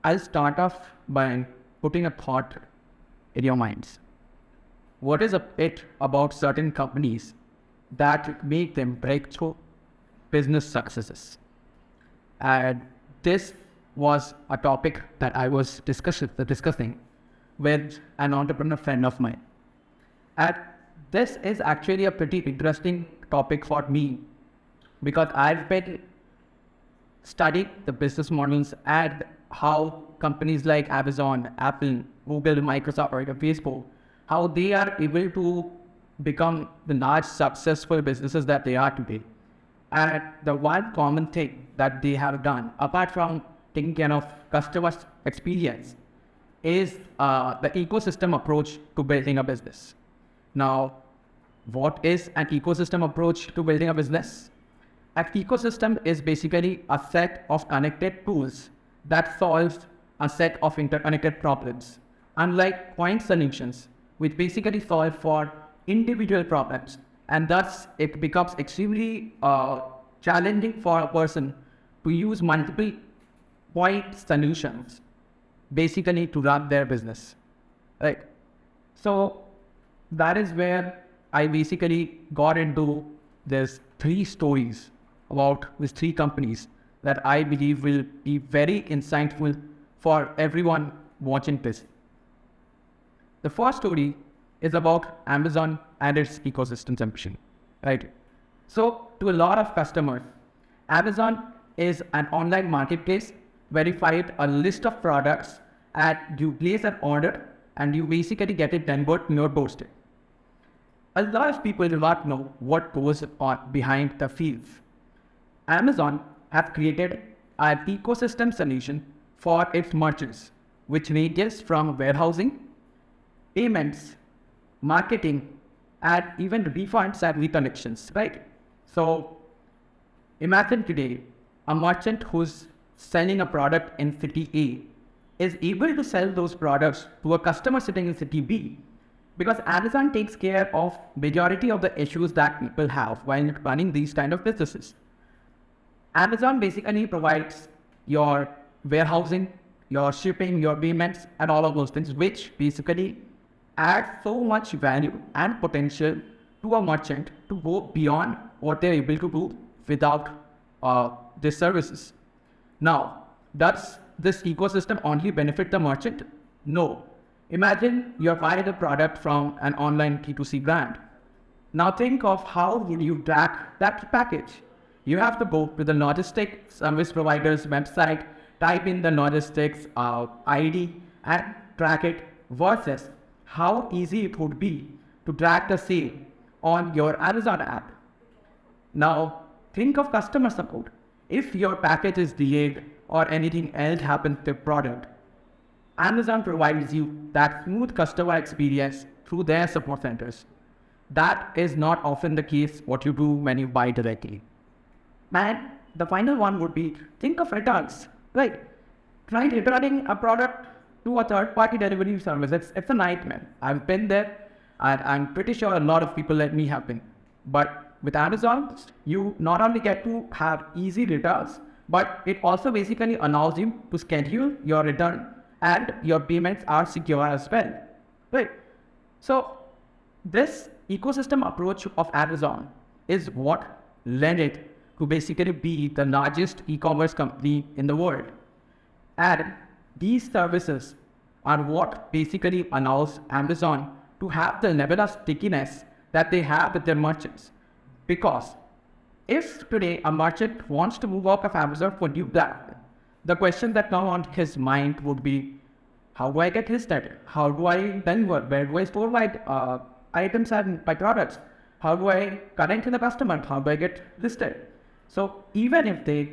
I'll start off by putting a thought in your minds. What is it about certain companies that make them breakthrough business successes? And this was a topic that I was discussing with an entrepreneur friend of mine. And this is actually a pretty interesting topic for me because I've been studying the business models and how companies like Amazon, Apple, Google, Microsoft, or even Facebook, how they are able to become the large successful businesses that they are today. And the one common thing that they have done, apart from taking care of customer experience, is the ecosystem approach to building a business. Now, what is an ecosystem approach to building a business? An ecosystem is basically a set of connected tools that solves a set of interconnected problems. Unlike point solutions, which basically solve for individual problems, and thus it becomes extremely challenging for a person to use multiple point solutions basically to run their business, right? So that is where I basically got into these three stories about these three companies that I believe will be very insightful for everyone watching this. The first story is about Amazon and its ecosystem ambition, right? So to a lot of customers, Amazon is an online marketplace where you find a list of products and you place an order and you basically get it delivered to your doorstep. A lot of people do not know what goes on behind the scenes. Amazon has created an ecosystem solution for its merchants, which ranges from warehousing, payments, marketing, and even refunds and reconnections, right? So imagine today a merchant who's selling a product in city A is able to sell those products to a customer sitting in city B because Amazon takes care of majority of the issues that people have while running these kind of businesses. Amazon basically provides your warehousing, your shipping, your payments, and all of those things, which basically add so much value and potential to a merchant to go beyond what they're able to do without these services. Now, does this ecosystem only benefit the merchant? No. Imagine you're buying a product from an online T2C brand. Now think of how would you track that package? You have to go to the logistics service provider's website, type in the logistics ID and track it versus how easy it would be to track the sale on your Amazon app. Now think of customer support. If your package is delayed or anything else happens to the product, Amazon provides you that smooth customer experience through their support centers. That is not often the case what you do when you buy directly. And the final one would be, think of returns, right? Try returning a product to a third-party delivery service. It's a nightmare. I've been there, and I'm pretty sure a lot of people like me have been. But with Amazon, you not only get to have easy returns, but it also basically allows you to schedule your return and your payments are secure as well, right? So this ecosystem approach of Amazon is what led it to basically be the largest e-commerce company in the world. And these services are what basically allows Amazon to have the level of stickiness that they have with their merchants. Because if today a merchant wants to move out of Amazon for new brand, the question that comes on his mind would be, how do I get listed? How do I then work? Where do I store my items and my products? How do I connect to the customer? How do I get listed? So even if they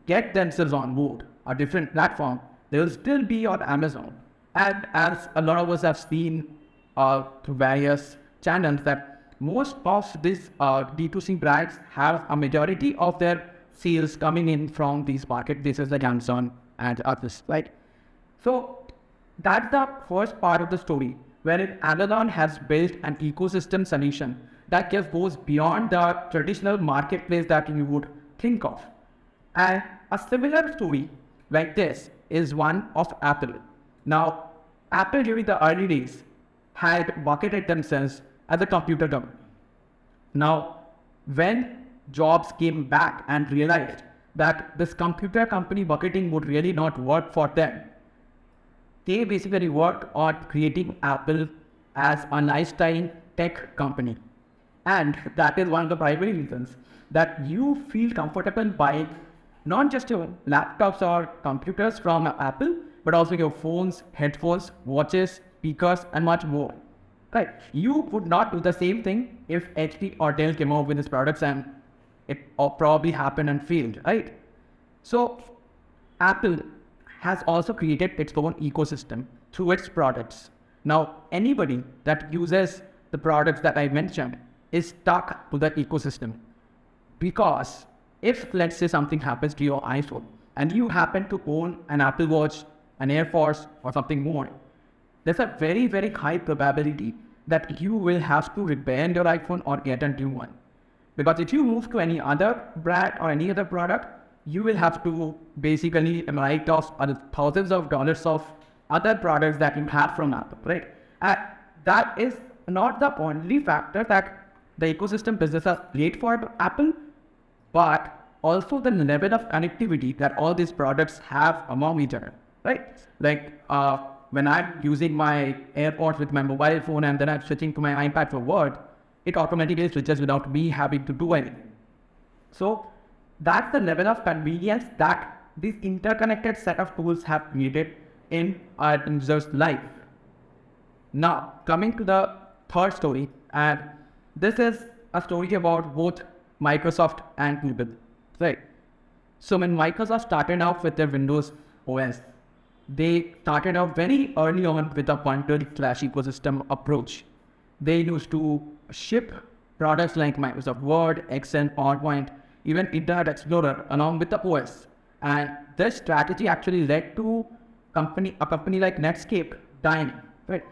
get themselves on board a different platform, they will still be on Amazon. And as a lot of us have seen through various channels, that most of these D2C brands have a majority of their sales coming in from these marketplaces like Amazon and others, right? So that's the first part of the story, wherein Amazon has built an ecosystem solution that just goes beyond the traditional marketplace that you would think of. And a similar story like this is one of Apple. Now, Apple during the early days had marketed themselves as a computer company. Now, when Jobs came back and realized that this computer company marketing would really not work for them, they basically worked on creating Apple as a lifestyle tech company. And that is one of the primary reasons that you feel comfortable buying not just your laptops or computers from Apple, but also your phones, headphones, watches, speakers, and much more. Right? You would not do the same thing if HP or Dell came out with these products and it probably happened and failed, right? So Apple has also created its own ecosystem through its products. Now, anybody that uses the products that I mentioned is stuck to the ecosystem. Because if, let's say, something happens to your iPhone and you happen to own an Apple Watch, an Air Force, or something more, there's a very, very high probability that you will have to repair your iPhone or get a new one. Because if you move to any other brand or any other product, you will have to basically write off thousands of dollars of other products that you have from Apple, right? And that is not the only factor that the ecosystem business has played for Apple, but also the level of connectivity that all these products have among each other, right? Like when I'm using my AirPods with my mobile phone and then I'm switching to my iPad for work, it automatically switches without me having to do anything. So that's the level of convenience that this interconnected set of tools have created in our user's life. Now, coming to the third story, and this is a story about both Microsoft and Google, right? So when Microsoft started out with their Windows OS, they started out very early on with a bundle/ecosystem approach. They used to ship products like Microsoft Word, Excel, PowerPoint, even Internet Explorer along with the OS. And this strategy actually led to a company like Netscape dying, right?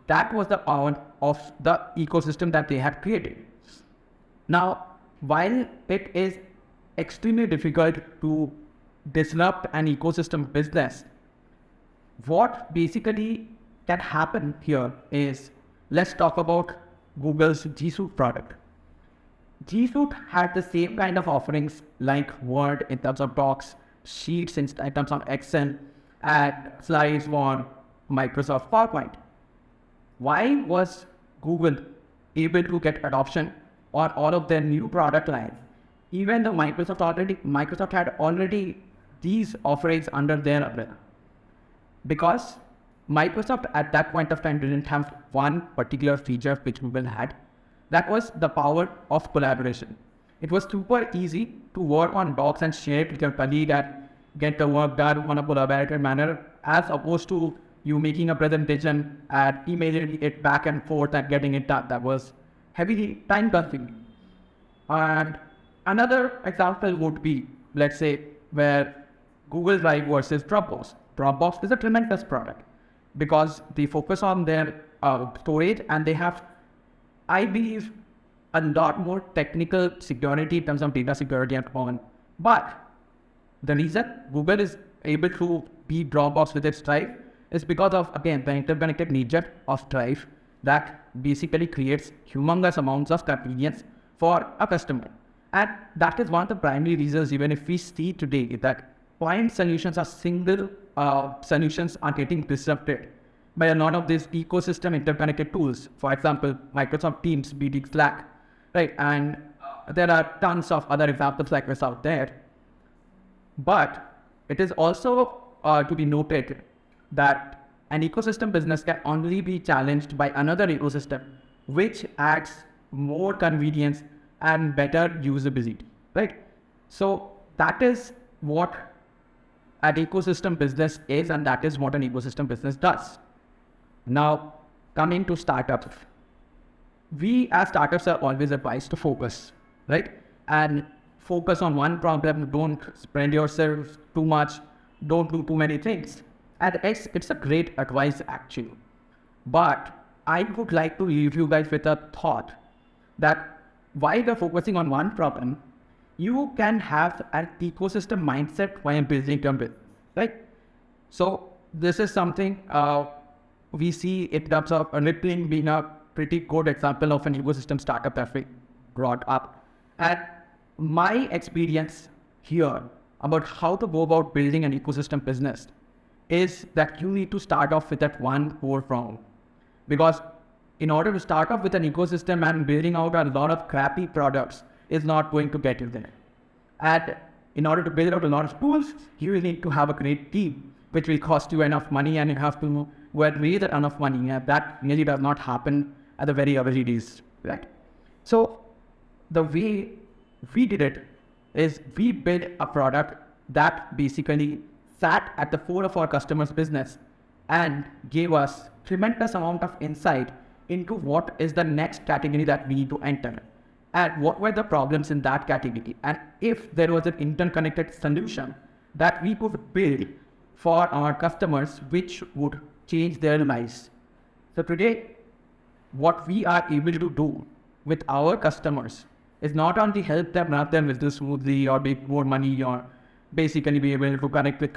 That was the power of the ecosystem that they had created. Now, while it is extremely difficult to disrupt an ecosystem business, what basically can happen here is, let's talk about Google's G Suite product. G Suite had the same kind of offerings like Word in terms of docs, Sheets in terms of Excel, and slides on Microsoft PowerPoint. Why was Google able to get adoption on all of their new product lines, even though Microsoft had already these offerings under their umbrella? Because Microsoft at that point of time didn't have one particular feature which Google had. That was the power of collaboration. It was super easy to work on docs and share it with your colleague and get the work done on a collaborative manner, as opposed to you making a presentation and emailing it back and forth and getting it done. That was heavily time consuming. And another example would be, let's say, where Google Drive versus Dropbox. Dropbox is a tremendous product because they focus on their storage, and they have, I believe, a lot more technical security in terms of data security and on. But the reason Google is able to beat Dropbox with its Drive is because of, again, the interconnected nature of Drive that basically creates humongous amounts of convenience for a customer. And that is one of the primary reasons, even if we see today that point solutions or single solutions are getting disrupted by a lot of these ecosystem interconnected tools. For example, Microsoft Teams beating Slack, right? And there are tons of other examples like this out there. But it is also to be noted that an ecosystem business can only be challenged by another ecosystem, which adds more convenience and better usability, right? So that is what an ecosystem business is, and that is what an ecosystem business does. Now, coming to startups, we as startups are always advised to focus, right? And focus on one problem. Don't spread yourself too much. Don't do too many things. And it's a great advice actually. But I would like to leave you guys with a thought that while you're focusing on one problem, you can have an ecosystem mindset while building your business, right? So this is something we see in terms of Rippling being a pretty good example of an ecosystem startup that we brought up. And my experience here about how to go about building an ecosystem business is that you need to start off with that one core problem. Because in order to start off with an ecosystem and building out a lot of crappy products is not going to get you there. And in order to build out a lot of tools, you will need to have a great team, which will cost you enough money, and you have to raise that enough money. And that really does not happen at the very early days, right? So the way we did it is we built a product that basically sat at the core of our customers' business and gave us tremendous amount of insight into what is the next category that we need to enter and what were the problems in that category, and if there was an interconnected solution that we could build for our customers which would change their lives. So today, what we are able to do with our customers is not only help them run their business smoothly or make more money or basically be able to connect with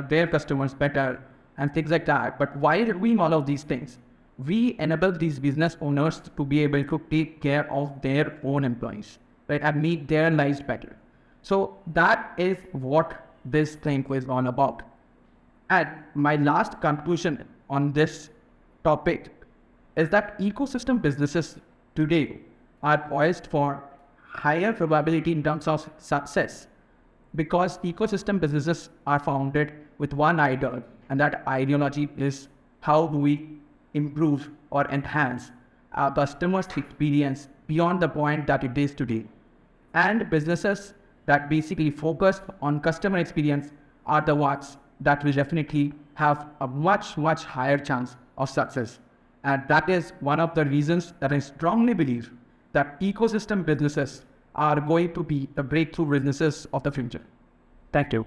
their customers better and things like that. But while doing all of these things, we enable these business owners to be able to take care of their own employees, right, and make their lives better. So that is what this thing was all about. And my last conclusion on this topic is that ecosystem businesses today are poised for higher probability in terms of success because ecosystem businesses are founded with one idea, and that ideology is how do we improve or enhance our customers' experience beyond the point that it is today. And businesses that basically focus on customer experience are the ones that will definitely have a much, much higher chance of success. And that is one of the reasons that I strongly believe that ecosystem businesses are going to be the breakthrough businesses of the future. Thank you.